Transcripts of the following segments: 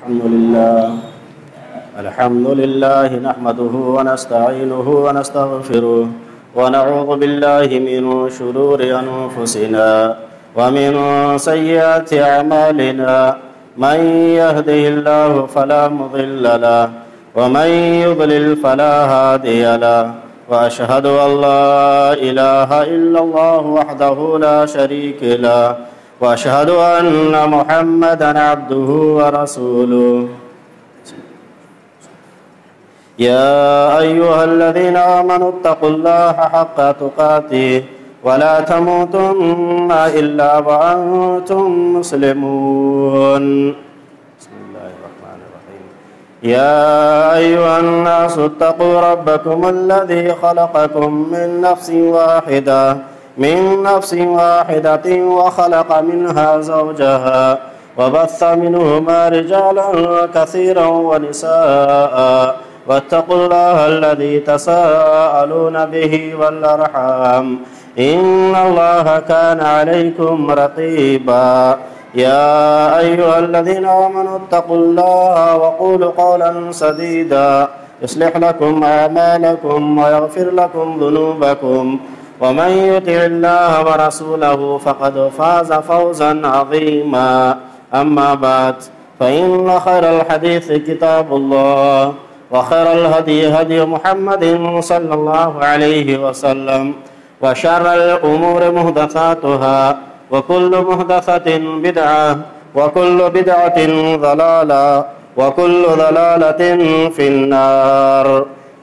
الحمد لله نحمده ونستعينه ونستغفره ونعوذ بالله من شرور أنفسنا ومن سيئات أعمالنا من يهده الله فلا مضل له ومن يضلل فلا هادي له وأشهد أن لا إله إلا الله وحده لا شريك له وأشهد أن محمدًا عبده ورسوله يا أيها الذين آمنوا اتقوا الله حق تقاته ولا تموتن إلا وأنتم مسلمون بسم الله الرحمن الرحيم يا أيها الناس اتقوا ربكم الذي خلقكم من نفس واحدة وخلق منها زوجها وبث منهما رجالا كثيرا ونساء واتقوا الله الذي تساءلون به والأرحام إن الله كان عليكم رقيبا يا أيها الذين آمنوا اتقوا الله وقولوا قولا سديدا يصلح لكم أعمالكم ويغفر لكم ذنوبكم ومن يطع الله ورسوله فقد فاز فوزا عظيما أما بعد فإن خير الحديث كتاب الله وخير الهدي هدي محمد صلى الله عليه وسلم وشر الأمور محدثاتها وكل محدثة بدعة وكل بدعة ضلالة وكل ضلالة في النار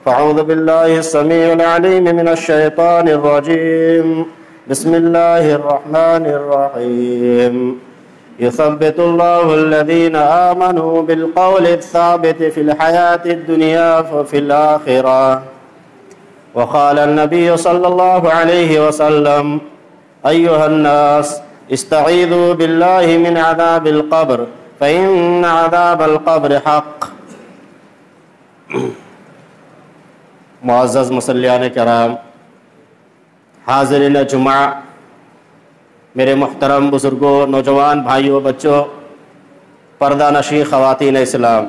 فأعوذ بالله السميع العليم من الشيطان الرجيم بسم الله الرحمن الرحيم يثبت الله الذين آمنوا بالقول الثابت في الحياة الدنيا وفي الآخرة وقال النبي صلى الله عليه وسلم أيها الناس استعيذوا بالله من عذاب القبر فإن عذاب القبر حق معزز مصلیان کرام، حاضرین جمعہ، میرے محترم بزرگوں، نوجوان بھائیوں، بچوں، پردہ نشین خواتین اسلام،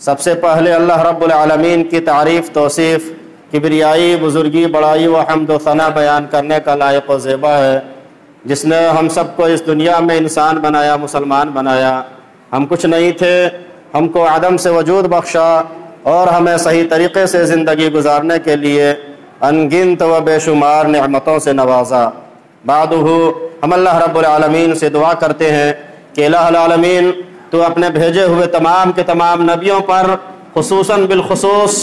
سب سے پہلے اللہ رب العالمین کی تعریف، توصیف، کبریائی، بزرگی، بڑائی و حمد و ثنا بیان کرنے کا لائق و زیبا ہے، جس نے ہم سب کو اس دنیا میں انسان بنایا، مسلمان بنایا۔ ہم کچھ نہیں تھے، ہم کو عدم سے وجود بخشا اور ہمیں صحیح طریقے سے زندگی گزارنے کے لیے انگنت و بے شمار نعمتوں سے نوازا۔ بعدہ ہم اللہ رب العالمین سے دعا کرتے ہیں کہ الہ العالمین تو اپنے بھیجے ہوئے تمام کے تمام نبیوں پر، خصوصاً بالخصوص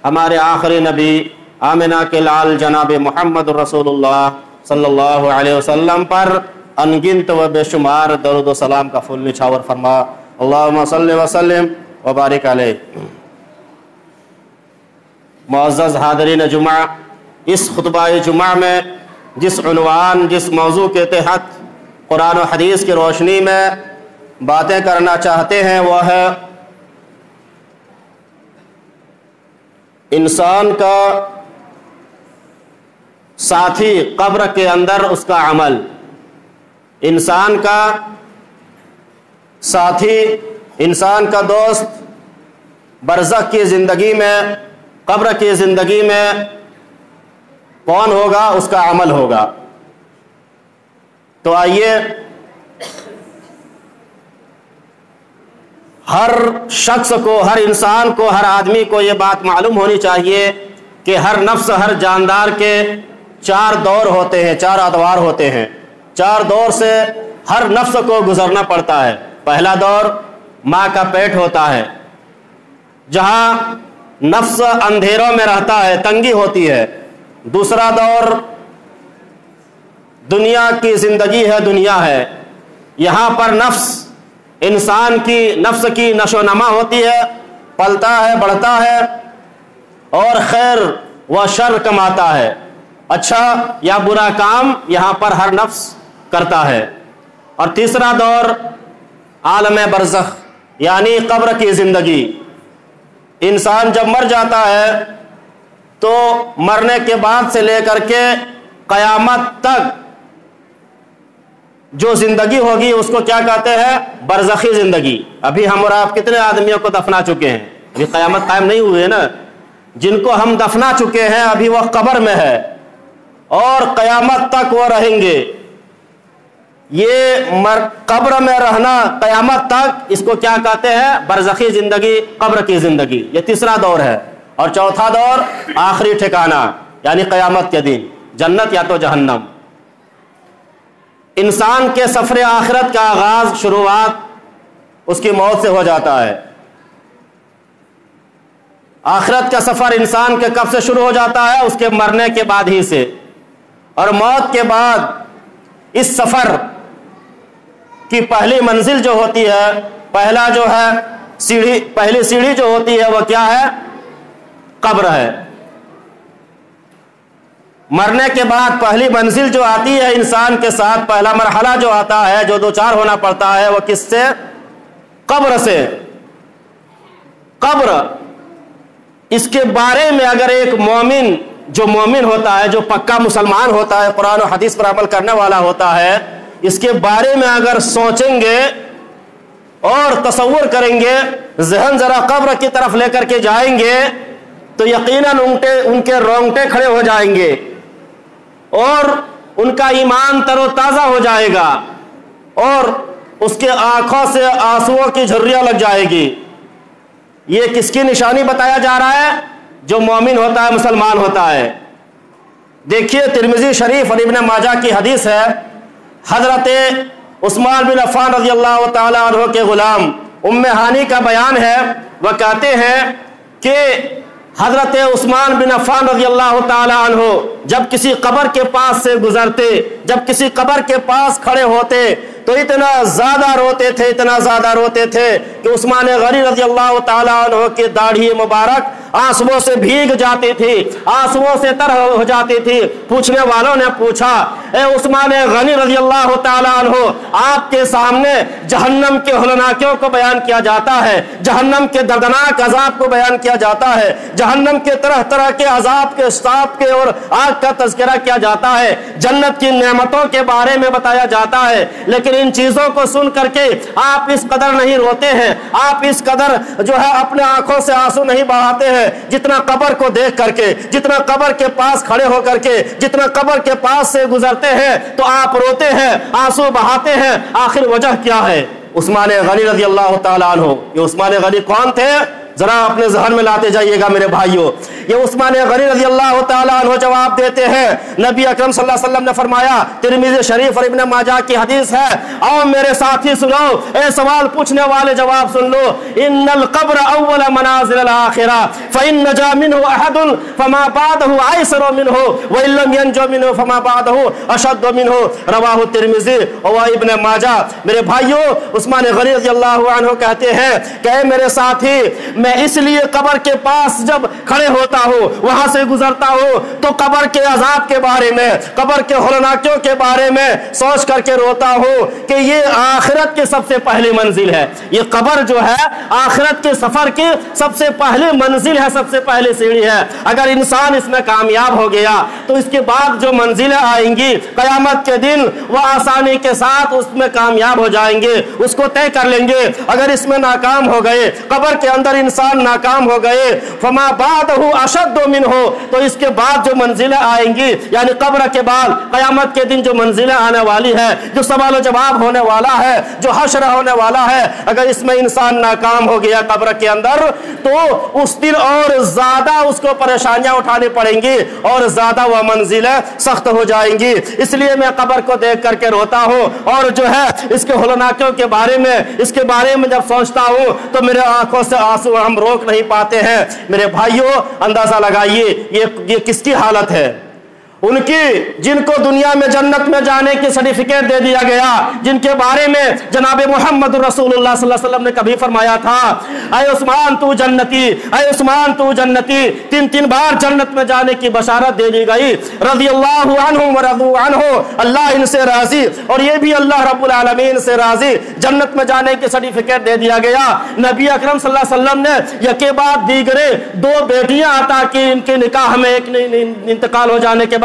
ہمارے آخری نبی آمنہ کے لال جناب محمد رسول اللہ صلی اللہ علیہ وسلم پر انگنت و بے شمار درود و سلام کا پھول نچھاور فرما۔ اللہم صلی وسلم وبارک علیہ۔ معزز حاضرین جمعہ، اس خطبہ جمعہ میں جس عنوان، جس موضوع کے تحت قرآن و حدیث کی روشنی میں باتیں کرنا چاہتے ہیں وہ ہے انسان کا ساتھی قبر کے اندر اس کا عمل۔ انسان کا ساتھی، انسان کا دوست برزخ کی زندگی میں، قبر کی زندگی میں کون ہوگا؟ اس کا عمل ہوگا۔ تو آئیے ہر شخص کو، ہر انسان کو، ہر آدمی کو یہ بات معلوم ہونی چاہیے کہ ہر نفس، ہر جاندار کے چار دور ہوتے ہیں، چار ادوار ہوتے ہیں۔ چار دور سے ہر نفس کو گزرنا پڑتا ہے۔ پہلا دور ماں کا پیٹ ہوتا ہے، جہاں نفس اندھیروں میں رہتا ہے، تنگی ہوتی ہے۔ دوسرا دور دنیا کی زندگی ہے، دنیا ہے، یہاں پر نفس، انسان کی نفس کی نشو و نما ہوتی ہے، پلتا ہے، بڑھتا ہے اور خیر و شر کماتا ہے، اچھا یا برا کام یہاں پر ہر نفس کرتا ہے۔ اور تیسرا دور عالم برزخ، یعنی قبر کی زندگی۔ انسان جب مر جاتا ہے تو مرنے کے بعد سے لے کر کے قیامت تک جو زندگی ہوگی اس کو کیا کہتے ہیں؟ برزخی زندگی. ابھی ہم اور آپ کتنے آدمیوں کو دفنا چکے ہیں؟ ابھی قیامت قائم نہیں ہوئی ہے نا. جن کو ہم دفنا چکے ہیں ابھی وہ قبر میں ہے اور قیامت تک وہ رہیں گے. یہ قبر میں رہنا قیامت تک، اس کو کیا کہتے ہیں؟ برزخی زندگی، قبر کی زندگی. یہ تیسرا دور ہے. اور چوتھا دور آخری ٹھکانہ یعنی قیامت کے دن، جنت یا تو جہنم. انسان کے سفر آخرت کا آغاز، شروعات اس کی موت سے ہو جاتا ہے. آخرت کا سفر انسان کے کب سے شروع ہو جاتا ہے؟ اس کے مرنے کے بعد ہی سے. اور موت کے بعد اس سفر کی پہلی منزل جو ہوتی ہے، پہلا جو ہے سیڑھی، پہلی سیڑھی جو ہوتی ہے وہ کیا ہے؟ قبر ہے. مرنے کے بعد پہلی منزل جو آتی ہے انسان کے ساتھ، پہلا مرحلہ جو آتا ہے، جو دوچار ہونا پڑتا ہے، وہ کس سے؟ قبر سے. قبر، اس کے بارے میں اگر ایک مومن، جو مومن ہوتا ہے، جو پکا مسلمان ہوتا ہے، قرآن و حدیث پر عمل کرنے والا ہوتا ہے، اس کے بارے میں اگر سوچیں گے اور تصور کریں گے، ذہن ذرا قبر کی طرف لے کر کے جائیں گے تو یقیناً ان کے رونگٹے کھڑے ہو جائیں گے اور ان کا ایمان تر و تازہ ہو جائے گا اور اس کے آنکھوں سے آنسوؤں کی جھریاں لگ جائے گی. یہ کس کی نشانی بتایا جا رہا ہے؟ جو مومن ہوتا ہے، مسلمان ہوتا ہے. دیکھیے ترمذی شریف اور ابن ماجہ کی حدیث ہے. حضرت عثمان بن عفان رضی اللہ تعالی عنہ کے غلام ام ہانی کا بیان ہے. وہ کہتے ہیں کہ حضرت عثمان بن عفان رضی اللہ تعالی عنہ جب کسی قبر کے پاس سے گزرتے، جب کسی قبر کے پاس کھڑے ہوتے تو اتنا زیادہ روتے تھے، اتنا زیادہ روتے تھے کہ عثمان غنی رضی اللہ تعالی عنہ کی داڑھی مبارک آنسوؤں سے بھیگ جاتی تھی، آنسوؤں سے تر ہو جاتی تھی. پوچھنے والوں نے پوچھا، اے عثمان غنی رضی اللہ تعالی عنہ، آپ کے سامنے جہنم کے ہولناکیوں کو بیان کیا جاتا ہے، جہنم کے دردناک عذاب کو بیان کیا جاتا ہے، جہنم کے طرح طرح کے عذاب کے، سانپ کے اور آگ کا تذکرہ کیا جاتا ہے، جنت کی نعمتوں کے بارے میں بتایا جاتا ہے، لیکن ان چیزوں کو سن کر کے آپ اس قدر نہیں روتے ہیں، آپ اس قدر جو ہے اپنے آنکھوں سے آنسو نہیں بہاتے ہیں جتنا قبر کو دیکھ کر کے، جتنا قبر کے پاس کھڑے ہو کر کے، جتنا قبر کے پاس سے گزرتے ہیں تو آپ روتے ہیں، آنسو بہاتے ہیں. آخر وجہ کیا ہے؟ عثمان غنی رضی اللہ تعالیٰ عنہ. یہ عثمان غنی کون تھے؟ ذرا اپنے ذہن میں لاتے جائیے گا میرے بھائیوں. یہ عثمان غنی رضی اللہ تعالیٰ عنہ جواب دیتے ہیں. نبی اکرم صلی اللہ علیہ وسلم نے فرمایا، ترمذی شریف اور ابن ماجہ کی حدیث ہے، آؤ میرے ساتھی سنو، اے سوال پوچھنے والے جواب سن لو. ان القبر اول منازل الاخرہ فان نجا منه احد فما بعده ايسر منه وان لم ينجو منه فما بعده اشد منه. رواہ ترمذی و ابن ماجہ. میرے بھائیوں، عثمان غنی رضی اللہ عنہ کہتے ہیں کہ اے میرے ساتھی، میں اس لیے قبر کے پاس جب کھڑے ہوتا ہوں، وہاں سے گزرتا ہوں تو قبر کے عذاب کے بارے میں، قبر کے ہولناکیوں کے بارے میں سوچ کر کے روتا ہوں کہ یہ آخرت کی سب سے پہلی منزل ہے. یہ قبر جو ہے آخرت کے سفر کی سب سے پہلی منزل ہے، سب سے پہلی سیڑھی ہے. اگر انسان اس میں کامیاب ہو گیا تو اس کے بعد جو منزلیں آئیں گی قیامت کے دن، وہ آسانی کے ساتھ اس میں کامیاب ہو جائیں گے، اس کو طے کر لیں گے. اگر اس میں ناکام ہو گئے، قبر کے اندر انسان ناکام ہو گئے، فما بعدہ اشد منہ، تو اس کے بعد جو منزلیں آئیں گی، یعنی قبر کے بعد قیامت کے دن جو منزلیں آنے والی ہے، جو سوال و جواب ہونے والا ہے، جو حشر ہونے والا ہے، اگر اس میں انسان ناکام ہو گیا قبر کے اندر تو اس دن اور زیادہ اس کو پریشانیاں اٹھانی پڑیں گی اور زیادہ وہ منزلیں سخت ہو جائیں گی. اس لیے میں قبر کو دیکھ کر کے روتا ہوں اور جو ہے اس کے ہولناکیوں کے بارے میں، اس کے بارے میں جب سوچتا ہوں تو میرے آنکھوں سے آنسو ہم روک نہیں پاتے ہیں. میرے بھائیوں، اندازہ لگائیے یہ کس کی حالت ہے؟ ان کی جن کو دنیا میں جنت میں جانے کی سرٹیفکیٹ دے دیا گیا، جن کے بارے میں جناب محمد رسول اللہ صلی اللہ علیہ وسلم نے کبھی فرمایا تھا، اے عثمان تو جنتی، اے عثمان تو جنتی. تین بار جنت میں جانے کی بشارت دے دی گئی. رضی اللہ عنہم ورضوا عنہ، اللہ ان سے راضی اور یہ بھی اللہ رب العالمین سے راضی. جنت میں جانے کی سرٹیفکیٹ دے دیا گیا. نبی اکرم صلی اللہ علیہ وسلم نے یکے بعد دیگرے 2 بیٹیاں عطا کی. ان کے نکاح میں ایک انتقال ہو جانے کے بعد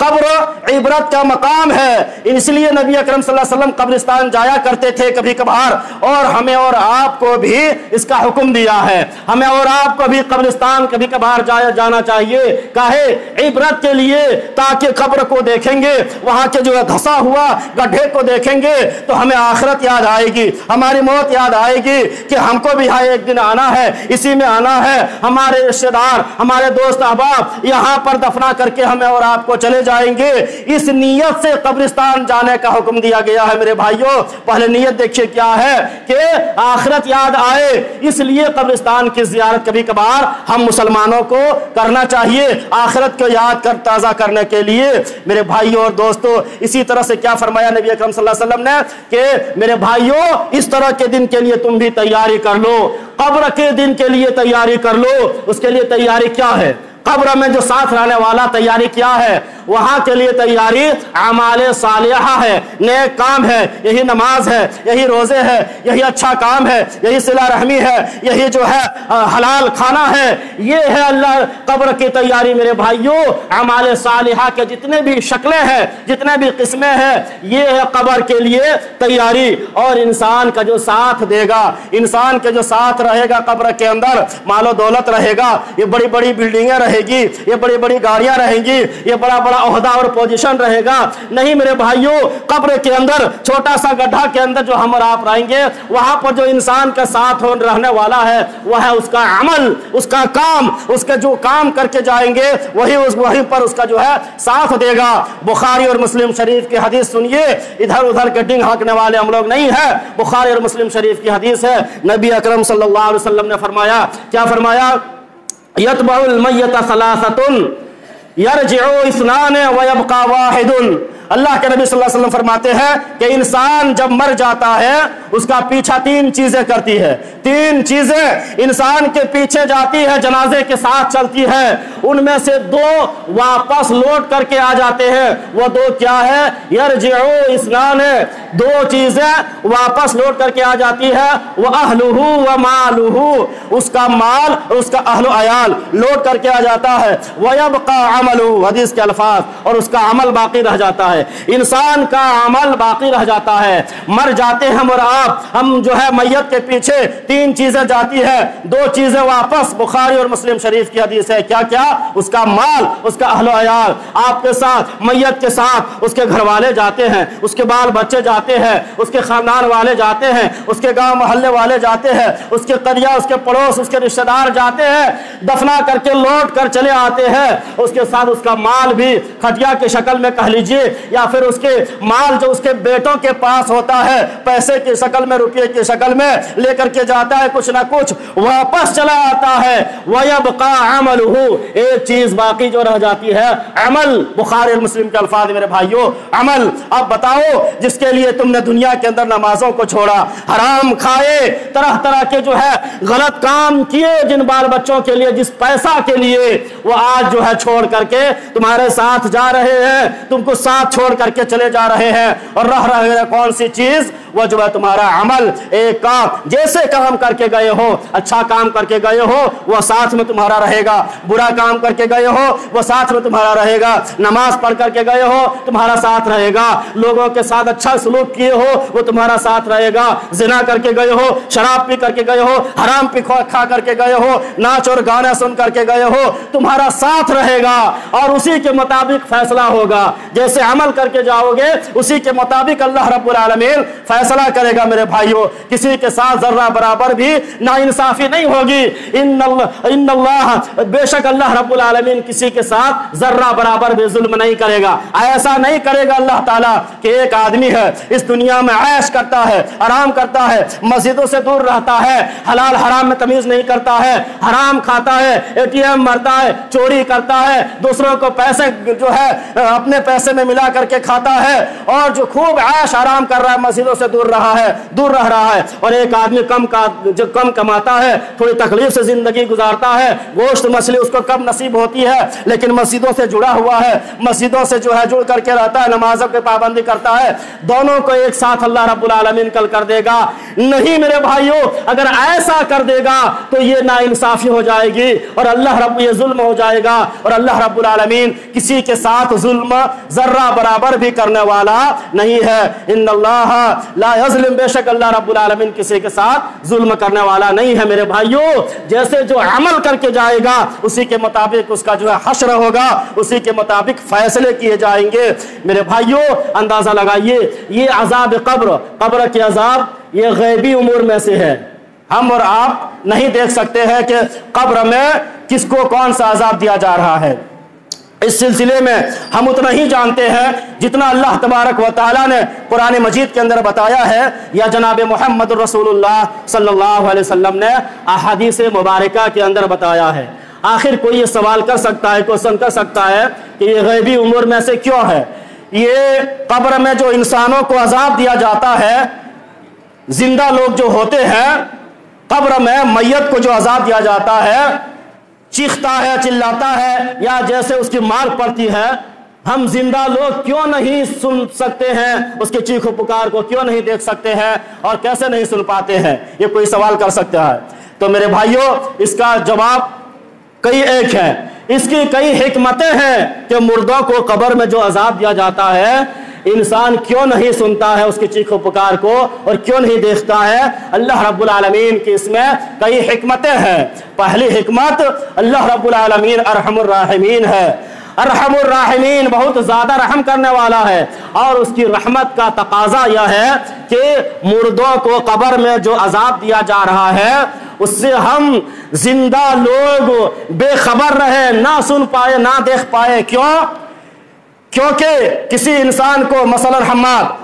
قبر عبرت کا مقام ہے، اس لیے نبی اکرم صلی اللہ علیہ وسلم قبرستان جایا کرتے تھے کبھی کبھار، اور ہمیں اور آپ کو بھی اس کا حکم دیا ہے، ہمیں اور آپ کو بھی قبرستان کبھی کبھار جانا چاہیے، کاہے عبرت کے لیے، تاکہ قبر کو دیکھیں گے، وہاں کے جو دھسا ہوا گڈھے کو دیکھیں گے تو ہمیں آخرت یاد آئے گی، ہماری موت یاد آئے گی کہ ہم کو بھی ایک دن آنا ہے، اسی میں آنا ہے، ہمارے رشتے دار، ہمارے دوست احباب یہاں پر دفنا کر کے ہمیں اور آپ کو چلے جائیں گے، اس نیت سے قبرستان جانے کا حکم دیا گیا ہے میرے بھائیوں۔ پہلے نیت دیکھیے کیا ہے کہ آخرت یاد آئے، اس لیے قبرستان کی زیارت کبھی کبھار ہم مسلمانوں کو کرنا چاہیے، آخرت کو یاد کر تازہ کرنے کے لیے میرے بھائیوں اور دوستوں۔ اسی طرح سے کیا فرمایا نبی اکرم صلی اللہ علیہ وسلم نے کہ میرے بھائیوں اس طرح کے دن کے لیے تم بھی تیاری کر لو، قبر کے دن کے لیے تیاری کر لو۔ اس کے لیے تیاری کیا ہے؟ قبر میں جو ساتھ رہنے والا تیاری کیا ہے؟ وہاں کے لیے تیاری اعمال صالحہ ہے، نیک کام ہے، یہی نماز ہے، یہی روزے ہے، یہی اچھا کام ہے، یہی صلہ رحمی ہے، یہی جو ہے حلال کھانا ہے، یہ ہے اللہ قبر کی تیاری میرے بھائیوں۔ اعمال صالحہ کے جتنے بھی شکلیں ہیں، جتنے بھی قسمیں ہیں، یہ ہے قبر کے لیے تیاری۔ اور انسان کا جو ساتھ دے گا، انسان کے جو ساتھ رہے گا قبر کے اندر، مال و دولت رہے گا، یہ بڑی بڑی بلڈنگیں رہے گی، یہ بڑی بڑی گاڑیاں رہیں گی، یہ بڑا بڑا عہدہ اور پوزیشن رہے گا، نہیں میرے بھائیوں۔ قبر کے اندر چھوٹا سا گڈھا کے اندر جو ہم اور آپ رہیں گے، وہاں پر جو انسان کا ساتھ رہنے والا ہے وہ ہے اس کا عمل، اس کا کام، اس کے جو کام کر کے جائیں گے وہیں پر اس کا جو ہے ساتھ دے گا۔ بخاری اور مسلم شریف کی حدیث سنیے، ادھر ادھر کے ڈنگ ہانکنے والے ہم لوگ نہیں ہیں، بخاری اور مسلم شریف کی حدیث ہے، نبی اکرم صلی اللہ علیہ وسلم نے فرمایا، کیا فرمایا؟ یتبع المیت ثلاثۃ یرجع اثنان ویبقى واحد۔ اللہ کے نبی صلی اللہ علیہ وسلم فرماتے ہیں کہ انسان جب مر جاتا ہے اس کا پیچھا تین چیزیں کرتی ہے، تین چیزیں انسان کے پیچھے جاتی ہے، جنازے کے ساتھ چلتی ہے، ان میں سے دو واپس لوٹ کر کے آ جاتے ہیں۔ وہ دو کیا ہے؟ یرجع اثنان، دو چیزیں واپس لوٹ کر کے آ جاتی ہے، وَأَهْلُهُ وَمَالُهُ، اس کا مال اور اس کا اہل و عیال لوٹ کر کے آ جاتا ہے، وَيَبْقَى عَمَلُهُ، حدیث کے الفاظ، اور اس کا عمل باقی رہ جاتا ہے، انسان کا عمل باقی رہ جاتا ہے۔ مر جاتے ہیں اور آپ، ہم جو ہے میت کے پیچھے تین چیزیں جاتی ہے، دو چیزیں واپس، بخاری اور مسلم شریف کی حدیث ہے، کیا کیا؟ اس کا مال، اس کا اہل و عیال، آپ کے ساتھ، میت کے ساتھ اس کے گھر والے جاتے ہیں، اس کے بال بچے جاتے ہیں، اس کے خاندان والے جاتے ہیں، اس کے گاؤں محلے والے جاتے ہیں، اس کے قریہ، اس کے پڑوس، اس کے رشتہ دار جاتے ہیں، دفنا کر کے لوٹ کر چلے آتے ہیں، اس کے ساتھ اس کا مال بھی کھٹیا کی شکل میں کہہ لیجئے، یا پھر اس کے مال جو اس کے بیٹوں کے پاس ہوتا ہے پیسے کی شکل میں، روپے کی شکل میں لے کر کے جاتا ہے، کچھ نہ کچھ واپس چلا آتا ہے۔ وَيَبْقَى عَمَلُهُ، ایک چیز باقی جو رہ جاتی ہے، عمل۔ بخاری اور مسلم کے الفاظ میرے بھائیوں، عمل۔ اب بتاؤ، جس کے لیے تم نے دنیا کے اندر نمازوں کو چھوڑا، حرام کھائے، طرح طرح کے جو ہے غلط کام کیے، جن بال بچوں کے لیے، جس پیسہ کے لیے وہ آج جو ہے چھوڑ کر کے تمہارے ساتھ جا رہے ہیں، تم کو ساتھ چھوڑ کر کے چلے جا رہے ہیں، اور رہ رہے ہیں کون سی چیز؟ وہ جو ہے تمہارا عمل۔ ایک کام، جیسے کام کر کے گئے ہو، اچھا کام کر کے گئے ہو، وہ ساتھ میں تمہارا رہے گا، برا کام کر کے گئے ہو وہ ساتھ میں تمہارا رہے گا، نماز پڑھ کر کے گئے ہو تمہارا ساتھ رہے گا، لوگوں کے ساتھ اچھا سلوک کیے ہو وہ تمہارا ساتھ رہے گا، زنا کر کے گئے ہو، شراب پی کر کے گئے ہو، حرام پی کھا کر کے گئے ہو، ناچ اور گانا سن کر کے گئے ہو، تمہارا ساتھ رہے گا، اور اسی کے مطابق فیصلہ ہوگا۔ جیسے عمل کر کے جاؤ گے اسی کے مطابق اللہ رب العالمین فیصلہ کرے گا میرے بھائیوں۔ کسی کے ساتھ ذرہ برابر بھی ناانصافی نہیں ہوگی۔ ان اللہ، بے شک اللہ رب العالمین کسی کے ساتھ ذرہ برابر بھی ظلم نہیں کرے گا۔ ایسا نہیں کرے گا اللہ تعالیٰ کہ ایک آدمی ہے اس دنیا میں عیش کرتا ہے، آرام کرتا ہے، مسجدوں سے دور رہتا ہے، حلال حرام میں تمیز نہیں کرتا ہے، حرام کھاتا ہے، ATM مرتا ہے، چوری کرتا ہے، دوسروں کو پیسے جو ہے اپنے پیسے میں ملا کر کے کھاتا ہے، اور جو خوب عیش آرام کر رہا ہے، مسجدوں سے دور رہ رہا ہے، اور ایک آدمی جو کم کماتا ہے، تھوڑی تکلیف سے زندگی گزارتا ہے، گوشت مچھلی اس کو کم نصیب ہوتی ہے، لیکن مسجدوں سے جڑا ہوا ہے، مسجدوں سے جو ہے جڑ کر کے رہتا ہے، نمازوں کی پابندی کرتا ہے، دونوں کو ایک ساتھ اللہ رب العالمین کل کر دے گا؟ نہیں میرے بھائیوں، اگر ایسا کر دے گا تو یہ ناانصافی ہو جائے گی، اور یہ ظلم ہو جائے گا، اور اللہ رب العالمین کسی کے ساتھ ظلم ذرہ برابر بھی کرنے والا نہیں ہے۔ ان اللہ لا یظلم، بے شک اللہ رب العالمین کسی کے ساتھ ظلم کرنے والا نہیں ہے۔ میرے بھائیوں، جیسے جو عمل کر کے جائے گا اسی کے مطابق اس کا جو ہے حشر ہوگا، اسی کے مطابق فیصلے کیے جائیں گے۔ میرے بھائیوں، اندازہ لگائیے، یہ عذاب قبر کے عذاب یہ غیبی امور میں سے ہے۔ ہم اور آپ نہیں دیکھ سکتے ہیں کہ قبر میں کس کو کون سا عذاب دیا جا رہا ہے۔ اس سلسلے میں ہم اتنا ہی جانتے ہیں جتنا اللہ تبارک و تعالیٰ نے قرآن مجید کے اندر بتایا ہے، یا جناب محمد رسول اللہ صلی اللہ علیہ وسلم نے احادیث مبارکہ کے اندر بتایا ہے۔ آخر کوئی یہ سوال کر سکتا ہے، کوشچن کر سکتا ہے کہ یہ غیبی امور میں سے کیوں ہے؟ یہ قبر میں جو انسانوں کو عذاب دیا جاتا ہے، زندہ لوگ جو ہوتے ہیں، قبر میں میت کو جو عذاب دیا جاتا ہے، چیختا ہے، چلاتا ہے، یا جیسے اس کی مار پڑتی ہے، ہم زندہ لوگ کیوں نہیں سن سکتے ہیں؟ اس کے چیخ و پکار کو کیوں نہیں دیکھ سکتے ہیں، اور کیسے نہیں سن پاتے ہیں؟ یہ کوئی سوال کر سکتا ہے؟ تو میرے بھائیوں، اس کا جواب کئی ایک ہے۔ اس کی کئی حکمتیں ہیں کہ مردوں کو قبر میں جو عذاب دیا جاتا ہے، انسان کیوں نہیں سنتا ہے اس کی چیخ و پکار کو، اور کیوں نہیں دیکھتا ہے؟ اللہ رب العالمین کی اس میں کئی حکمتیں ہیں۔ پہلی حکمت، اللہ رب العالمین ارحم الراحمین ہے۔ ارحم الراحمین بہت زیادہ رحم کرنے والا ہے، اور اس کی رحمت کا تقاضا یہ ہے کہ مردوں کو قبر میں جو عذاب دیا جا رہا ہے اس سے ہم زندہ لوگ بے خبر رہے، نہ سن پائے، نہ دیکھ پائے۔ کیونکہ کسی انسان کو مثلا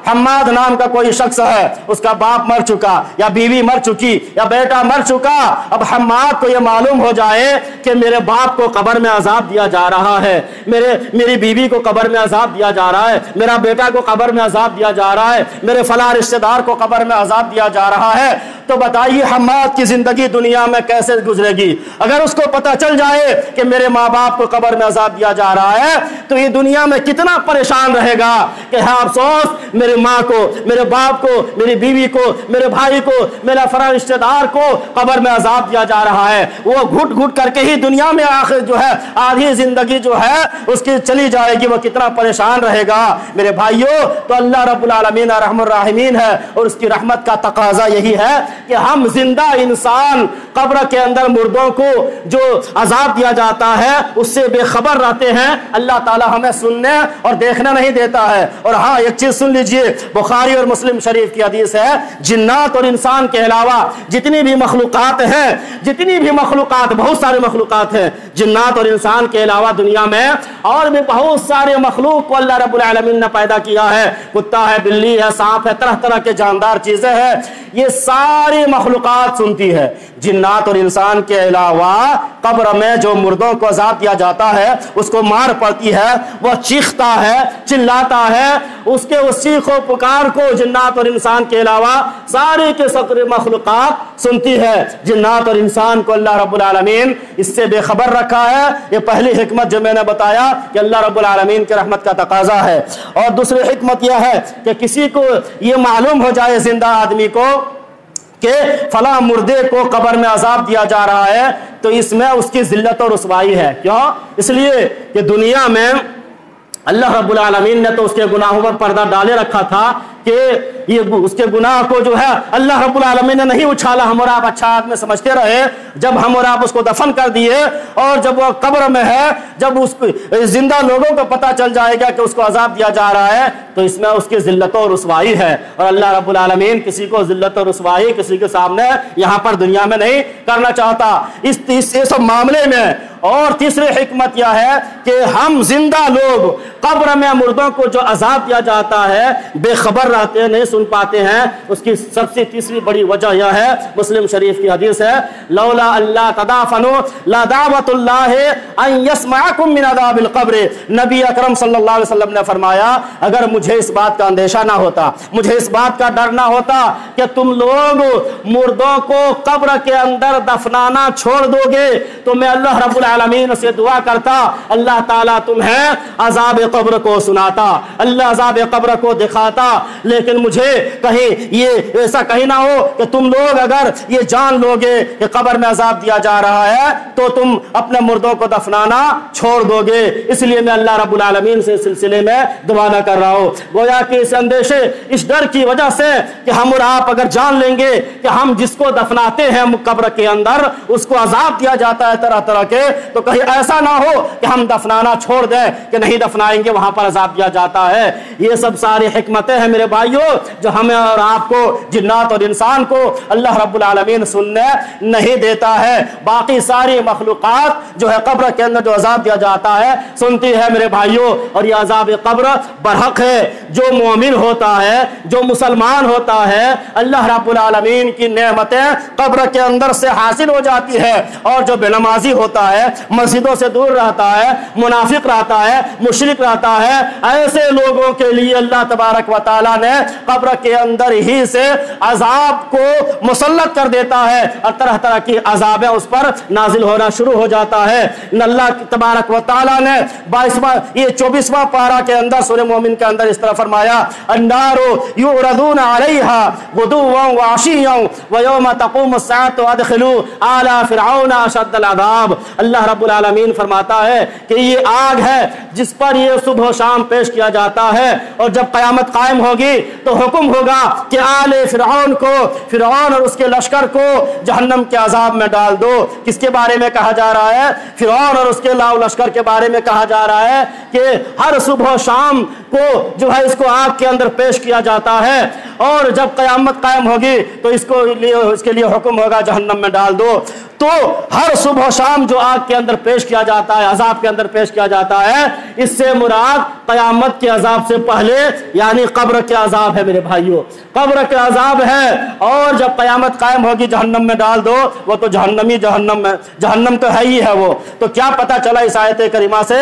حماد نام کا کوئی شخص ہے، اس کا باپ مر چکا، یا بیوی مر چکی، یا بیٹا مر چکا، اب حماد کو یہ معلوم ہو جائے کہ میرے باپ کو قبر میں عذاب دیا جا رہا ہے، میری بیوی کو قبر میں عذاب دیا جا رہا ہے، میرا بیٹا کو قبر میں عذاب دیا جا رہا ہے، میرے فلاں رشتہ دار کو قبر میں عذاب دیا جا رہا ہے، تو بتائیے حماد کی زندگی دنیا میں کیسے گزرے گی؟ اگر اس کو پتہ چل جائے کہ میرے ماں باپ کو قبر میں عذاب دیا جا رہا ہے تو یہ دنیا میں کتنا پریشان رہے گا کہ ہاں افسوس، میرے ماں کو، میرے باپ کو، میری بیوی کو، میرے بھائی کو، میرا فلاں رشتہ دار کو قبر میں عذاب دیا جا رہا ہے۔ وہ گھٹ گھٹ کر کے ہی دنیا میں آخر جو ہے آدھی زندگی جو ہے اس کی چلی جائے گی، وہ کتنا پریشان رہے گا۔ میرے بھائیوں، تو اللہ رب العالمین رحم الراحمین ہے، اور اس کی رحمت کا تقاضا یہی ہے کہ ہم زندہ انسان قبر کے اندر مردوں کو جو عذاب دیا جاتا ہے اس سے بے خبر رہتے ہیں۔ اللہ تعالی ہمیں سننے اور دیکھنا نہیں دیتا ہے۔ اور ہاں ایک چیز سن لیجئے، بخاری اور مسلم شریف کی حدیث ہے، جنات اور انسان کے علاوہ جتنی بھی مخلوقات ہیں، بہت سارے مخلوقات ہیں، جنات اور انسان کے علاوہ دنیا میں اور بھی بہت سارے مخلوق کو اللہ رب العالمین نے پیدا کیا ہے۔ کتا ہے، بلی ہے، سانپ ہے، طرح طرح کے جاندار چیزیں ہیں، یہ ساری مخلوقات سنتی ہے۔ جنات اور انسان کے علاوہ قبر میں جو مردوں کو عذاب دیا جاتا ہے، اس کو مار پڑتی ہے، وہ چیختا ہے، چلاتا ہے، اس کے اس چیخ و پکار کو جنات اور انسان کے علاوہ ساری کے ساری مخلوقات سنتی ہے۔ جنات اور انسان کو اللہ رب العالمین اس سے بے خبر رکھا ہے۔ یہ پہلی حکمت جو میں نے بتایا کہ اللہ رب العالمین کی رحمت کا تقاضا ہے۔ اور دوسری حکمت یہ ہے کہ کسی کو یہ معلوم ہو جائے، زندہ آدمی کو، کہ فلاں مردے کو قبر میں عذاب دیا جا رہا ہے، تو اس میں اس کی ذلت اور رسوائی ہے۔ کیوں؟ اس لیے کہ دنیا میں اللہ رب العالمین نے تو اس کے گناہوں پر پردہ ڈالے رکھا تھا کہ یہ اس کے گناہ کو جو ہے اللہ رب العالمین نے نہیں اچھالا، ہم اور آپ اچھا آدمی سمجھتے رہے۔ جب ہم اور آپ اس کو دفن کر دیے اور جب وہ قبر میں ہے، جب اس زندہ لوگوں کو پتہ چل جائے گا کہ اس کو عذاب دیا جا رہا ہے، تو اس میں اس کی ذلت و رسوائی ہے۔ اور اللہ رب العالمین کسی کو ذلت و رسوائی کسی کے سامنے یہاں پر دنیا میں نہیں کرنا چاہتا اس سب معاملے میں۔ اور تیسری حکمت یہ ہے کہ ہم زندہ لوگ قبر میں مردوں کو جو عذاب دیا جاتا ہے بے خبر رہتے ہیں، نہیں سن پاتے ہیں، اس کی سب سے تیسری بڑی وجہ یہ ہے، مسلم شریف کی حدیث ہے، لولا اللہ تدافنوا لا دعوت اللہ ان یسمعکم من عذاب القبر۔ نبی اکرم صلی اللہ علیہ وسلم نے فرمایا اگر مجھے اس بات کا اندیشہ نہ ہوتا، مجھے اس بات کا ڈر نہ ہوتا کہ تم لوگ مردوں کو قبر کے اندر دفنانا چھوڑ دو گے، تو میں اللہ رب العالمین سے دعا کرتا اللہ تعالیٰ تمہیں عذاب قبر کو سناتا، اللہ عذاب قبر کو دکھاتا، لیکن مجھے کہیں یہ ایسا کہیں نہ ہو کہ تم لوگ اگر یہ جان لوگے کہ قبر میں عذاب دیا جا رہا ہے تو تم اپنے مردوں کو دفنانا چھوڑ دو گے، اس لیے میں اللہ رب العالمین سے اس سلسلے میں دعا نہ کر رہا ہوں۔ گویا کہ اس اندیشے، اس ڈر کی وجہ سے کہ ہم اور آپ اگر جان لیں گے کہ ہم جس کو دفناتے ہیں قبر کے اندر اس کو عذاب دیا جاتا ہے طرح طرح کے، تو کہیں ایسا نہ ہو کہ ہم دفنانا چھوڑ دیں کہ نہیں دفنائیں گے، وہاں پر عذاب دیا جاتا ہے۔ یہ سب ساری حکمتیں ہیں میرے بھائیوں جو ہمیں اور آپ کو، جنات اور انسان کو اللہ رب العالمین سننے نہیں دیتا ہے۔ باقی ساری مخلوقات جو ہے قبر کے اندر جو عذاب دیا جاتا ہے سنتی ہے میرے بھائیوں، اور یہ عذاب قبر برحق ہے۔ جو مومن ہوتا ہے، جو مسلمان ہوتا ہے، اللہ رب العالمین کی نعمتیں قبر کے اندر سے حاصل ہو جاتی ہے، اور جو بے نمازی ہوتا ہے، مسجدوں سے دور رہتا ہے، منافق رہتا ہے، مشرک رہتا ہے، ایسے لوگوں کے لیے اللہ تبارک و تعالیٰ نے قبر کے اندر ہی سے عذاب کو مسلط کر دیتا ہے، اور طرح طرح کی عذابیں اس پر نازل ہونا شروع ہو جاتا ہے۔ اللہ تبارک و تعالیٰ نے 24واں پارہ کے اندر سورہ مومن کے اندر اس طرح فرمایا، النار یعرضون علیہا غدوا وعشیا ویوم تقوم الساعة ادخلوا آل فرعون اشد العذاب۔ اللہ رب العالمین فرماتا ہے کہ یہ آگ ہے جس پر یہ صبح و شام پیش کیا جاتا ہے، اور جب قیامت قائم ہوگی تو حکم ہوگا کہ آل فرعون کو، فرعون اور اس کے لشکر کو جہنم کے عذاب میں ڈال دو۔ کس کے بارے میں کہا جا رہا ہے؟ فرعون اور اس کے لشکر کے بارے میں کہا جا رہا ہے کہ ہر صبح و شام کو جو ہے اس کو آگ کے اندر پیش کیا جاتا ہے، اور جب قیامت قائم ہوگی تو اس کے لیے حکم ہوگا جہنم میں ڈال دو۔ تو ہر صبح و شام جو آگ کے اندر پیش کیا جاتا ہے، عذاب کے اندر پیش کیا جاتا ہے، اس سے مراد قیامت کے عذاب سے پہلے یعنی قبر کے عذاب ہے میرے بھائیوں، قبر کے عذاب ہے۔ اور جب قیامت قائم ہوگی جہنم میں ڈال دو، وہ تو جہنمی جہنم تو ہے ہی ہے وہ۔ تو کیا پتہ چلا اس آیت کریمہ سے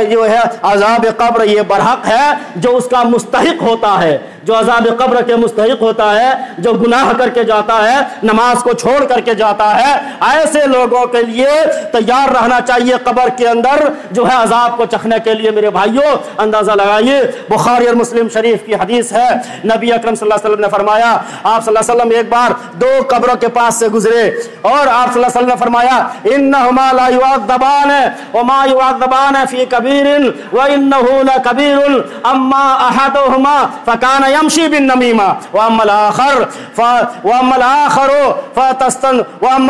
جو ہے عذاب قبر یہ برحق ہے، جو اس کا مستحق ہوتا ہے، جو عذاب قبر کے مستحق ہوتا ہے، جو گناہ کر کے جاتا ہے، نماز کو چھوڑ کر کے جاتا ہے، ایسے لوگوں کے لیے تیار رہنا چاہیے قبر کے اندر جو ہے عذاب کو چکھنے کے لیے۔ میرے بھائیوں اندازہ لگائیے، بخاری اور مسلم شریف کی حدیث ہے، نبی اکرم صلی اللہ علیہ وسلم نے فرمایا، آپ صلی اللہ علیہ وسلم ایک بار 2 قبروں کے پاس سے گزرے، اور آپ صلی اللہ علیہ وسلم نے فرمایا انہما لا يعذبان وما يعذبان في كبير وانه لكبير اما احدهما فكان يمشي بالنميمه واما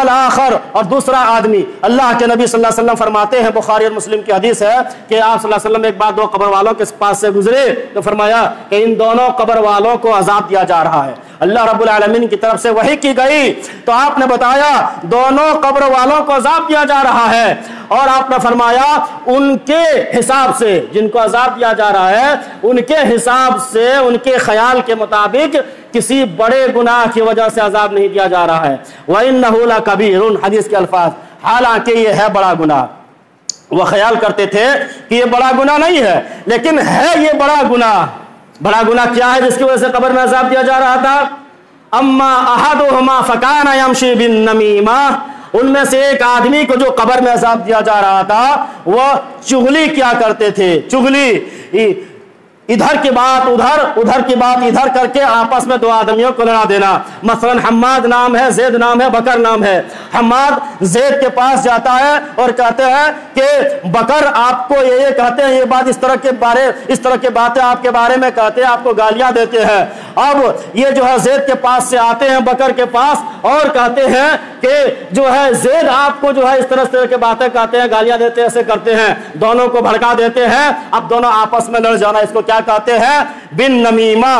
الاخر اور دوسرا آدمی، اللہ کے نبی صلی اللہ علیہ وسلم فرماتے ہیں، بخاری اور مسلم کی حدیث ہے کہ آپ صلی اللہ علیہ وسلم ایک بار 2 قبر والوں کے پاس سے گزرے تو فرمایا کہ ان دونوں قبر والوں کو عذاب دیا جا رہا ہے، اللہ رب العالمین کی طرف سے وحی کی گئی، تو آپ نے بتایا دونوں قبر والوں کو عذاب دیا جا رہا ہے، اور آپ نے فرمایا ان کے حساب سے، جن کو عذاب دیا جا رہا ہے ان کے حساب سے، ان کے خیال کے مطابق کسی بڑے گناہ کی وجہ سے عذاب نہیں دیا جا رہا ہے۔ وَإِنَّهُ لَكَبِيرٌ، حدیث کے الفاظ، حالانکہ یہ ہے بڑا گناہ۔ وہ خیال کرتے تھے کہ یہ بڑا گناہ نہیں ہے، لیکن ہے یہ بڑا گناہ۔ بڑا گناہ کیا ہے جس کی وجہ سے قبر میں عذاب دیا جا رہا تھا؟ اما احدهما فكان يمشي بالنميمه، ان میں سے ایک آدمی کو جو قبر میں عذاب دیا جا رہا تھا وہ چغلی کیا کرتے تھے، چغلی، ادھر کی بات ادھر، ادھر کی بات ادھر کر کے آپس میں 2 آدمیوں کو لڑا دینا۔ مثلا حماد نام ہے، زید نام ہے، بکر نام ہے۔ حماد زید کے پاس جاتا ہے اور کہتے ہیں کہ بکر آپ کو یہ کہتے ہیں، یہ بات اس طرح کے باتیں آپ کے بارے میں کہتے ہیں، آپ کو گالیاں دیتے ہیں۔ اب یہ جو ہے زید کے پاس سے آتے ہیں بکر کے پاس اور کہتے ہیں کہ جو ہے زید آپ کو جو ہے اس طرح کے باتیں کہتے ہیں، گالیاں دیتے ہیں، ایسے کرتے ہیں، دونوں کو بھڑکا دیتے ہیں۔ اب دونوں آپس میں لڑ جانا، اس کو کیا کہتے ہیں؟ بن نمیمہ،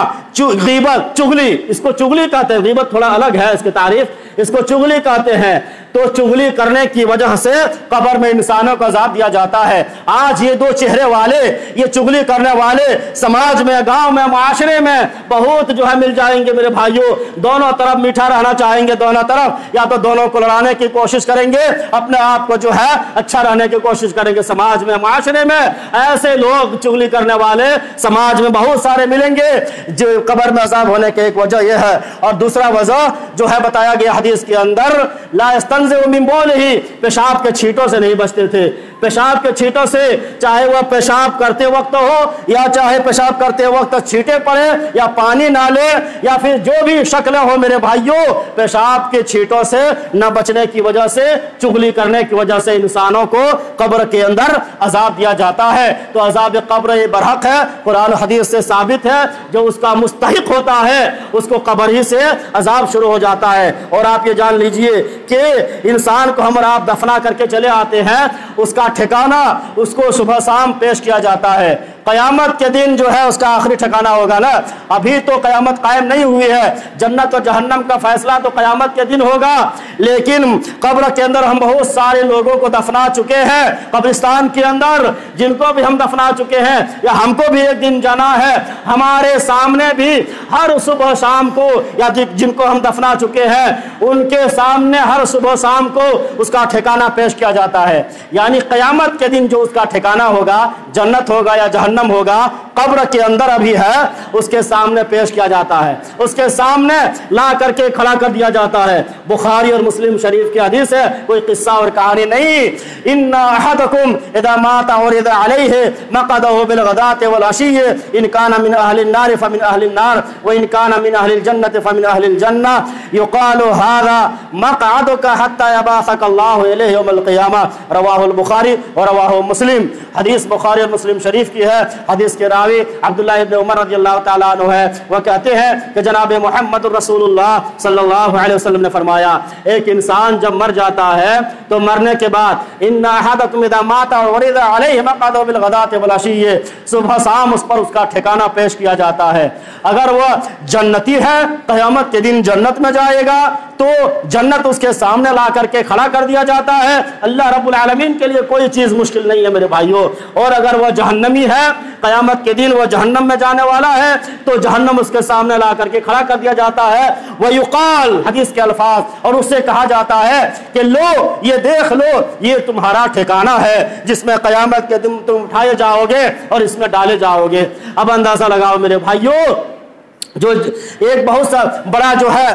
غیبت، چغلی، اس کو چغلی کہتے ہیں، غیبت تھوڑا الگ ہے اس کی تعریف، اس کو چغلی کہتے ہیں۔ تو چغلی کرنے کی وجہ سے قبر میں انسانوں کو عذاب دیا جاتا ہے۔ آج یہ دو چہرے والے، یہ چغلی کرنے والے سماج میں، گاؤں میں، معاشرے میں بہت جو ہے مل جائیں گے میرے بھائیوں۔ دونوں طرف میٹھا رہنا چاہیں گے، دونوں طرف یا تو دونوں کو لڑانے کی کوشش کریں گے، اپنے آپ کو جو ہے اچھا رہنے کی کوشش کریں گے۔ سماج میں، معاشرے میں ایسے لوگ چغلی کرنے والے سماج میں بہت سارے ملیں گے۔ جو قبر میں عذاب ہونے کی ایک وجہ یہ ہے، اور دوسرا وجہ جو ہے بتایا گیا حدیث کے اندر، لا یستنزع من بولہ، پیشاب کے چھینٹوں سے نہیں بچتے تھے۔ پیشاب کے چھینٹوں سے، چاہے وہ پیشاب کرتے وقت ہو یا چاہے پیشاب کرتے وقت چھینٹے پڑے یا پانی نہ لے یا پھر جو بھی شکلیں ہو میرے بھائیوں، پیشاب کے چھینٹوں سے نہ بچنے کی وجہ سے، چغلی کرنے کی وجہ سے انسانوں کو قبر کے اندر عذاب دیا جاتا ہے۔ تو عذاب قبر یہ برحق ہے، قرآن و حدیث سے ثابت ہے، جو اس کا مستحق ہوتا ہے اس کو قبر ہی سے عذاب شروع ہو جاتا ہے۔ اور آپ یہ جان لیجئے کہ انسان کو ہم اور آپ دفنا کر کے چلے آتے ہیں، اس کا ٹھکانہ اس کو صبح شام پیش کیا جاتا ہے۔ قیامت کے دن جو ہے اس کا آخری ٹھکانہ ہوگا نا، ابھی تو قیامت قائم نہیں ہوئی ہے، جنت و جہنم کا فیصلہ تو قیامت کے دن ہوگا، لیکن قبر کے اندر ہم بہت سارے لوگوں کو دفنا چکے ہیں، قبرستان کے اندر جن کو بھی ہم دفنا چکے ہیں یا ہم کو بھی ایک دن جانا ہے، ہمارے سامنے بھی ہر صبح شام کو، یا جن کو ہم دفنا چکے ہیں ان کے سامنے ہر صبح شام کو اس کا ٹھکانہ پیش کیا جاتا ہے۔ یعنی قیامت کے دن جو اس کا ٹھکانہ ہوگا، جنت ہوگا یا جہنم ہوگا، قبر کے اندر ابھی ہے، اس کے سامنے پیش کیا جاتا ہے، اس کے سامنے لا کر کے کھڑا کر دیا جاتا ہے۔ بخاری اور مسلم شریف کی حدیث ہے، کوئی قصہ اور کہانی نہیں۔ ان احدکم اذا مات عرض علیہ مقعدہ بالغداۃ والعشی ان کان من اہل النار فمن اہل النار وان کان من اہل الجنۃ فمن اہل الجنہ یقال هذا مقعدک حتى یبعثک اللہ الیہ یوم القیامہ، رواہ البخاری اور رواہ مسلم۔ حدیث بخاری اور مسلم شریف کی ہے۔ حدیث کے راوی عبداللہ ابن عمر رضی اللہ تعالیٰ عنہ ہے، وہ کہتے ہیں کہ جناب محمد رسول اللہ صلی اللہ علیہ وسلم نے فرمایا، ایک انسان جب مر جاتا ہے تو مرنے کے بعد ان احدکم اذا مات عرض علیہ مقعدہ بالغداۃ والعشی، صبح شام اس پر اس کا ٹھکانہ پیش کیا جاتا ہے۔ اگر وہ جنتی ہے قیامت کے دن جنت میں جائے گا تو جنت اس کے سامنے لا کر کے کھڑا کر دیا جاتا ہے۔ اللہ رب العالمین کے لیے کوئی چیز مشکل نہیں ہے میرے بھائیوں۔ اور اگر وہ جہنمی ہے، قیامت کے دن وہ جہنم میں جانے والا ہے تو جہنم اس کے سامنے لا کر کے کھڑا کر دیا جاتا ہے۔ وَيُقَال، حدیث کے الفاظ، اور اس سے کہا جاتا ہے کہ لو، یہ دیکھ لو، یہ تمہارا ٹھکانہ ہے جس میں قیامت کے دن تم اٹھائے جاؤ گے اور اس میں ڈالے جاؤ گے۔ اب اندازہ لگاؤ میرے بھائیوں، جو ایک بہت سا بڑا جو ہے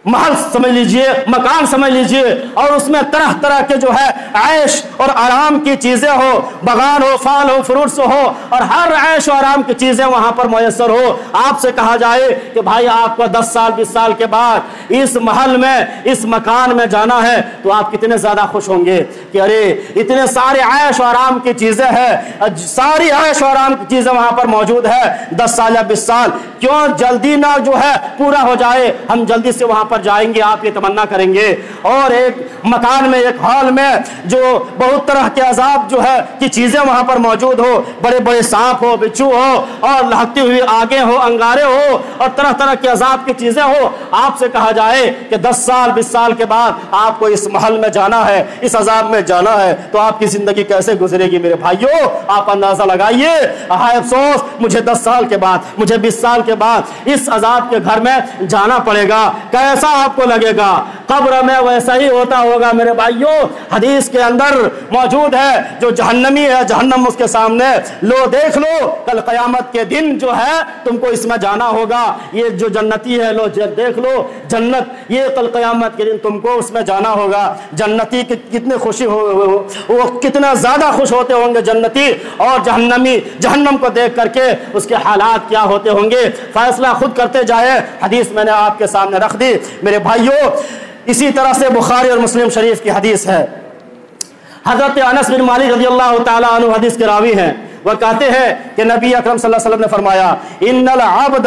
محل سمجھ لیجئے، مکان سمجھ لیجئے، اور اس میں طرح طرح کے جو ہے عیش اور آرام کی چیزیں ہو، بغان ہو، پھل ہو، فروٹس ہو، اور ہر عیش و آرام کی چیزیں وہاں پر میسر ہو۔ آپ سے کہا جائے کہ بھائی آپ کو 10 سال 20 سال کے بعد اس محل میں، اس مکان میں جانا ہے، تو آپ کتنے زیادہ خوش ہوں گے کہ ارے اتنے سارے عیش و آرام کی چیزیں ہیں، ساری عیش و آرام کی چیزیں وہاں پر موجود ہے۔ 10 سال یا 20 سال کیوں جلدی نہ جو ہے پورا ہو جائے، ہم جلدی سے وہاں پر جائیں گے، آپ یہ تمنا کریں گے۔ اور ایک مکان میں، ایک ہال میں جو بہت طرح کے عذاب جو ہے کہ چیزیں وہاں پر موجود ہو، بڑے بڑے سانپ ہو، بچھو ہو، اور لہکتی ہوئی آگیں ہو، انگارے ہو، اور طرح طرح کے عذاب کی چیزیں ہو، آپ سے کہا جائے کہ 10 سال 20 سال کے بعد آپ کو اس محل میں جانا ہے، اس عذاب میں جانا ہے، تو آپ کی زندگی کیسے گزرے گی میرے بھائیوں؟ آپ اندازہ لگائیے۔ ہائے افسوس، مجھے 10 سال کے بعد، مجھے 20 سال کے بعد اس عذاب کے گھر میں جانا پڑے گا، کیسا آپ کو لگے گا؟ قبر میں ویسا ہی ہوتا ہوگا میرے بھائیوں۔ حدیث کے اندر موجود ہے، جو جہنمی ہے جہنم اس کے سامنے، لو دیکھ لو، کل قیامت کے دن جو ہے تم کو اس میں جانا ہوگا۔ یہ جو جنتی ہے، لو دیکھ لو جنت، یہ کل قیامت کے دن تم کو اس میں جانا ہوگا۔ جنتی کتنے خوشی ہو، وہ کتنا زیادہ خوش ہوتے ہوں گے جنتی، اور جہنمی جہنم کو دیکھ کر کے اس کے حالات کیا ہوتے ہوں گے، فیصلہ خود کرتے جائے۔ حدیث میں نے آپ کے سامنے رکھ دی میرے بھائیوں۔ اسی طرح سے بخاری اور مسلم شریف کی حدیث ہے، حضرت انس بن مالک رضی اللہ تعالیٰ عنہ حدیث کے راوی ہیں، وہ کہتے ہیں کہ نبی اکرم صلی اللہ علیہ وسلم نے فرمایا، ان العبد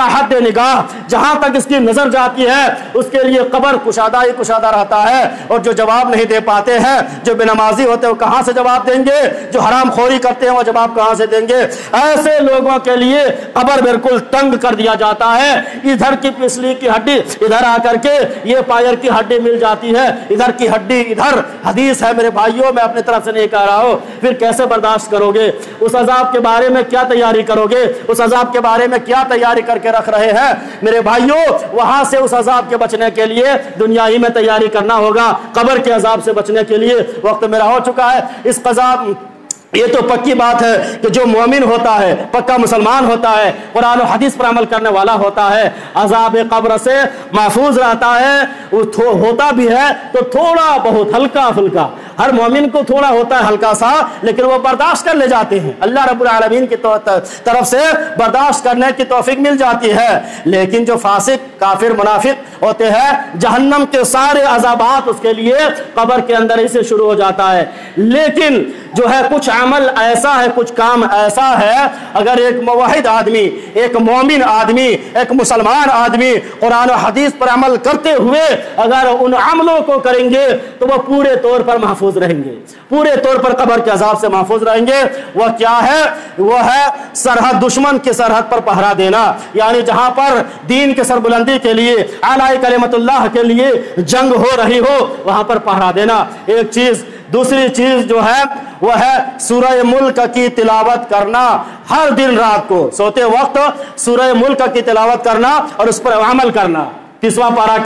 تا حد نگاہ، جہاں تک اس کی نظر جاتی ہے اس کے لیے قبر کشادہ ہی کشادہ رہتا ہے، اور جو جواب نہیں دے پاتے ہیں، جو بے نمازی ہوتے ہیں وہ کہاں سے جواب دیں گے، جو حرام خوری کرتے ہیں وہ جواب کہاں سے دیں گے؟ ایسے لوگوں کے لیے قبر بالکل تنگ کر دیا جاتا ہے، ادھر کی پسلی کی ہڈی ادھر آ کر کے یہ پائر کی ہڈی مل جاتی ہے، ادھر کی ہڈی ادھر۔ حدیث ہے میرے بھائیوں، میں اپنی طرف سے نہیں کہہ رہا ہوں، پھر کیسے برداشت کرو گے؟ اس عذاب کے بارے میں کیا تیاری کرو گے؟ اس عذاب کے بارے میں کیا تیاری کر کے رکھ رہے ہیں میرے بھائیوں؟ وہاں سے اس عذاب کے بچنے کے لیے دنیا ہی میں تیاری کرنا ہوگا، قبر کے عذاب سے بچنے کے لیے وقت میرا ہو چکا ہے۔ اس عذاب یہ تو پکی بات ہے کہ جو مومن ہوتا ہے، پکا مسلمان ہوتا ہے، قرآن و حدیث پر عمل کرنے والا ہوتا ہے، عذاب قبر سے محفوظ رہتا ہے۔ وہ ہوتا بھی ہے تو تھوڑا بہت ہلکا پھلکا، ہر مومن کو تھوڑا ہوتا ہے ہلکا سا، لیکن وہ برداشت کر لے جاتے ہیں، اللہ رب العالمین کی طرف سے برداشت کرنے کی توفیق مل جاتی ہے۔ لیکن جو فاسق، کافر، منافق ہوتے ہیں، جہنم کے سارے عذابات اس کے لیے قبر کے اندر ہی سے شروع ہو جاتا ہے۔ لیکن جو ہے کچھ عمل ایسا ہے، کچھ کام ایسا ہے، اگر ایک موحد آدمی، ایک مومن آدمی، ایک مسلمان آدمی قرآن و حدیث پر عمل کرتے ہوئے اگر ان عملوں کو کریں گے تو وہ پورے طور پر محفوظ رہیں گے، پورے طور پر قبر کے عذاب سے محفوظ رہیں گے۔ وہ کیا ہے؟ وہ ہے سرحد، دشمن کی سرحد پر پہرا دینا، یعنی جہاں پر دین کے سربلندی کے لیے، اعلی کلمت اللہ کے لیے جنگ ہو رہی ہو، وہاں پر پہرا دینا ایک چیز۔ دوسری چیز جو ہے وہ ہے سورہ ملک کی تلاوت کرنا، ہر دن رات کو سوتے وقت سورہ ملک کی تلاوت کرنا اور اس پر عمل کرنا۔ 30واں پارہ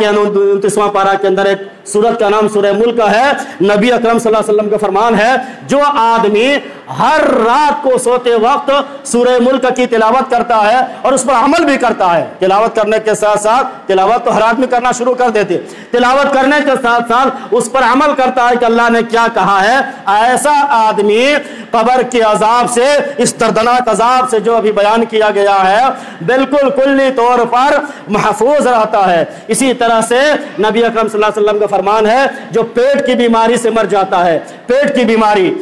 کے اندر ایک سورت کا نام سورہ ملک ہے۔ نبی اکرم صلی اللہ علیہ وسلم کا فرمان ہے، جو آدمی ہر رات کو سوتے وقت سورہ ملک کی تلاوت کرتا ہے اور اس پر عمل بھی کرتا ہے، تلاوت کرنے کے ساتھ ساتھ، تلاوت تو ہر آدمی کرنا شروع کر دیتے، تلاوت کرنے کے ساتھ ساتھ اس پر عمل کرتا ہے کہ اللہ نے کیا کہا ہے، ایسا آدمی قبر کے عذاب سے، اس دردناک عذاب سے جو ابھی بیان کیا گیا ہے، بالکل کلی طور پر محفوظ رہتا ہے۔ اسی طرح سے نبی اکرم صلی اللہ علیہ وسلم کا فرمان ہے، جو پیٹ کی بیماری سے مر جاتا ہے، پیٹ کی بیماری،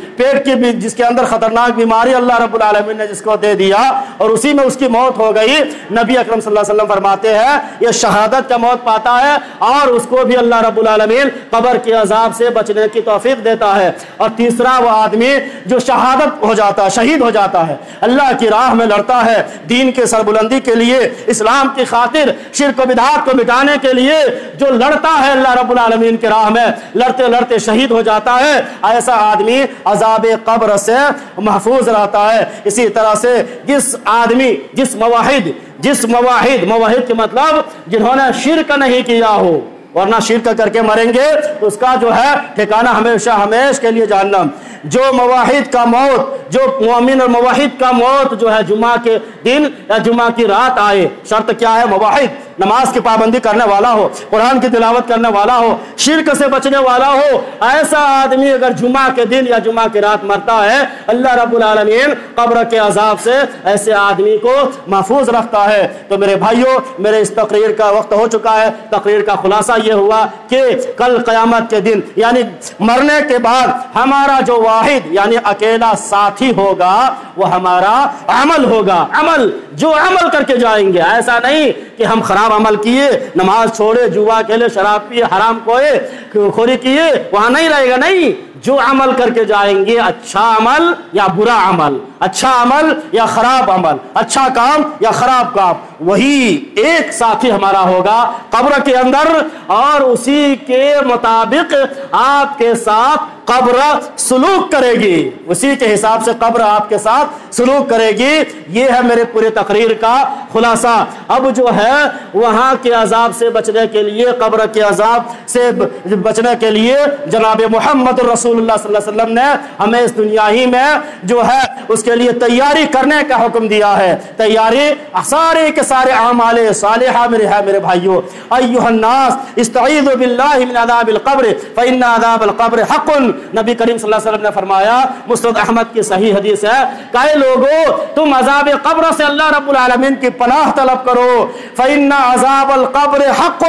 جس کے اندر خطرناک بیماری اللہ رب العالمین نے جس کو دے دیا اور اسی میں اس کی موت ہو گئی، نبی اکرم صلی اللہ علیہ وسلم فرماتے ہیں یہ شہادت کا موت پاتا ہے اور اس کو بھی اللہ رب العالمین قبر کے عذاب سے بچنے کی توفیق دیتا ہے۔ اور تیسرا وہ آدمی جو شہادت ہو جاتا ہے، شہید ہو جاتا ہے، اللہ کی راہ میں لڑتا ہے، دین کے سربلندی کے لیے، اسلام کی خاطر، شرک و بدعات کو مٹانے کے لیے جو لڑتا ہے اللہ رب العالمین کی راہ میں، لڑتے لڑتے شہید ہو جاتا ہے، ایسا آدمی عذاب قبر سے محفوظ رہتا ہے۔ اسی طرح سے جس موحد کے مطلب جنہوں نے شرک نہیں کیا ہو، ورنہ شرک کر کے مریں گے تو اس کا جو ہے ٹھکانہ ہمیشہ ہمیشہ کے لیے جہنم۔ جو موحد کا موت، جو مومن اور موحد کا موت جو ہے جمعہ کے دن یا جمعہ کی رات آئے، شرط کیا ہے؟ موحد، نماز کی پابندی کرنے والا ہو، قرآن کی تلاوت کرنے والا ہو، شرک سے بچنے والا ہو، ایسا آدمی اگر جمعہ کے دن یا جمعہ کی رات مرتا ہے، اللہ رب العالمین قبر کے عذاب سے ایسے آدمی کو محفوظ رکھتا ہے۔ تو میرے بھائیوں، میرے اس تقریر کا وقت ہو چکا ہے۔ تقریر کا خلاصہ یہ ہوا کہ کل قیامت کے دن، یعنی مرنے کے بعد ہمارا جو واحد یعنی اکیلا ساتھی ہوگا وہ ہمارا عمل ہوگا، عمل جو عمل کر کے جائیں گے۔ ایسا نہیں کہ ہم خراب عمل کیے، نماز چھوڑے، جوا کھیلے، شراب پیے، حرام کوئے، خوری کیے، وہاں نہیں رہے گا، نہیں، جو عمل کر کے جائیں گے، اچھا عمل یا برا عمل، اچھا عمل یا خراب عمل، اچھا کام یا خراب کام، وہی ایک ساتھی ہمارا ہوگا قبر کے اندر، اور اسی کے مطابق آپ کے ساتھ قبر سلوک کرے گی، اسی کے حساب سے قبر آپ کے ساتھ سلوک کرے گی۔ یہ ہے میرے پورے تقریر کا خلاصہ۔ اب جو ہے وہاں کے عذاب سے بچنے کے لیے، قبر کے عذاب سے بچنے کے لیے جناب محمد رسول اللہ صلی اللہ علیہ وسلم نے ہمیں اس دنیا ہی میں جو ہے اس کے لیے تیاری کرنے کا حکم دیا ہے۔ تیاری سارے کے سارے اعمال صالحہ میرے بھائیوں، ایھا الناس استعیذوا باللہ من عذاب القبر فإن عذاب القبر حق۔ نبی کریم صلی اللہ علیہ وسلم نے فرمایا، مسند احمد کی صحیح حدیث ہے، کہ اے لوگو تم عذاب قبر سے اللہ رب العالمین کی پناہ طلب کرو، فإن عذاب القبر حق،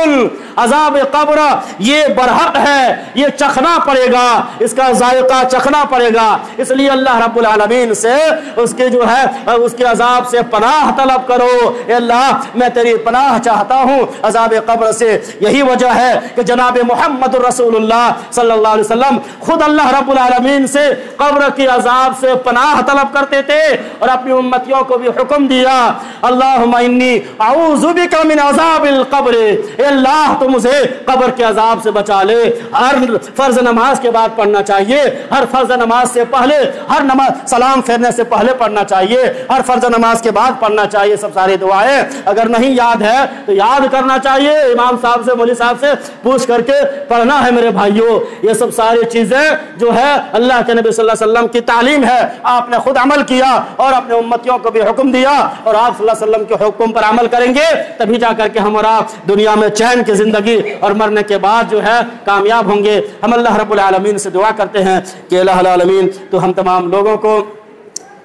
عذاب قبر یہ برحق ہے، یہ چکھنا پڑے گا، اس کا ذائقہ چکھنا پڑے گا، اس لیے اللہ رب العالمین سے اس کے جو ہے اس کے عذاب سے پناہ طلب کرو۔ اے اللہ اللہ میں تیری پناہ چاہتا ہوں عذاب قبر سے۔ یہی وجہ ہے کہ جناب محمد رسول اللہ صلی اللہ علیہ وسلم خود اللہ رب العالمین سے قبر کی عذاب سے پناہ طلب کرتے تھے اور اپنی امتیوں کو بھی حکم دیا، اللہم انی اعوذ بک من عذاب القبر، اے اللہ تو مجھے قبر کے عذاب سے بچا لے۔ ہر فرض نماز کے بعد پڑھنا چاہیے، ہر فرض نماز سے پہلے، ہر نماز سلام پھیرنے سے پہلے پڑھنا چاہیے، ہر فرض نماز کے بعد پڑھنا چاہیے سب ساری دعائیں۔ اگر نہیں یاد ہے تو یاد کرنا چاہیے، امام صاحب سے مولوی صاحب سے پوچھ کر کے پڑھنا ہے میرے بھائیوں۔ یہ سب ساری چیزیں جو ہے اللہ کے نبی صلی اللہ علیہ وسلم کی تعلیم ہے، آپ نے خود عمل کیا اور اپنے امتیوں کو بھی حکم دیا، اور آپ صلی اللہ علیہ وسلم کے حکم پر عمل کریں گے تبھی جا کر کے ہم اور آپ دنیا میں چین کی زندگی اور مرنے کے بعد جو ہے کامیاب ہوں گے۔ ہم اللہ رب العالمین سے دعا کرتے ہیں کہ الہ العالمین تو ہم تمام لوگوں کو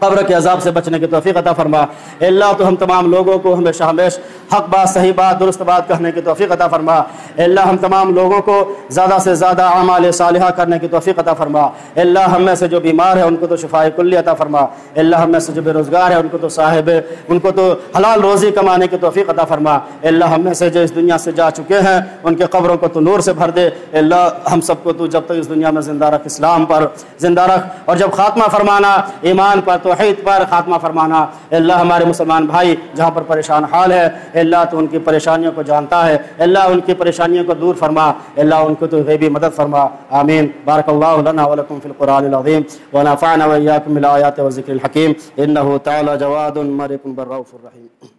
قبر کے عذاب سے بچنے کی توفیق عطا فرما۔ اے اللہ تو ہم تمام لوگوں کو ہمیشہ ہمیشہ حق بات، صحیح بات، درست بات کہنے کی توفیق عطا فرما۔ اے اللہ ہم تمام لوگوں کو زیادہ سے زیادہ اعمال صالحہ کرنے کی توفیق عطا فرما۔ اے اللہ ہم میں سے جو بیمار ہے ان کو تو شفائے کلی عطا فرما۔ اے اللہ ہم میں سے جو بے روزگار ہے ان کو تو حلال روزی کمانے کی توفیق عطا فرما۔ اے اللہ ہم میں سے جو اس دنیا سے جا چکے ہیں ان کے قبروں کو تو نور سے بھر دے۔ اے اللہ ہم سب کو تو جب تک اس دنیا میں زندہ رکھ، اسلام پر زندہ رکھ، اور جب خاتمہ فرمانا ایمان پر توحید پر خاتمہ فرمانا۔ اے اللہ ہمارے مسلمان بھائی جہاں پر پریشان حال ہے، اے اللہ تو ان کی پریشانیوں کو جانتا ہے، اے اللہ ان کی پریشانیوں کو دور فرما، اے اللہ ان کو تو غیبی مدد فرما۔ آمین۔ بارک اللہ لنا ولکم فی القرآن العظیم ونفعنا وإیاکم بالآیات والذکر الحکیم، انہ تعالی جواد ملک بالرؤوف الرحیم۔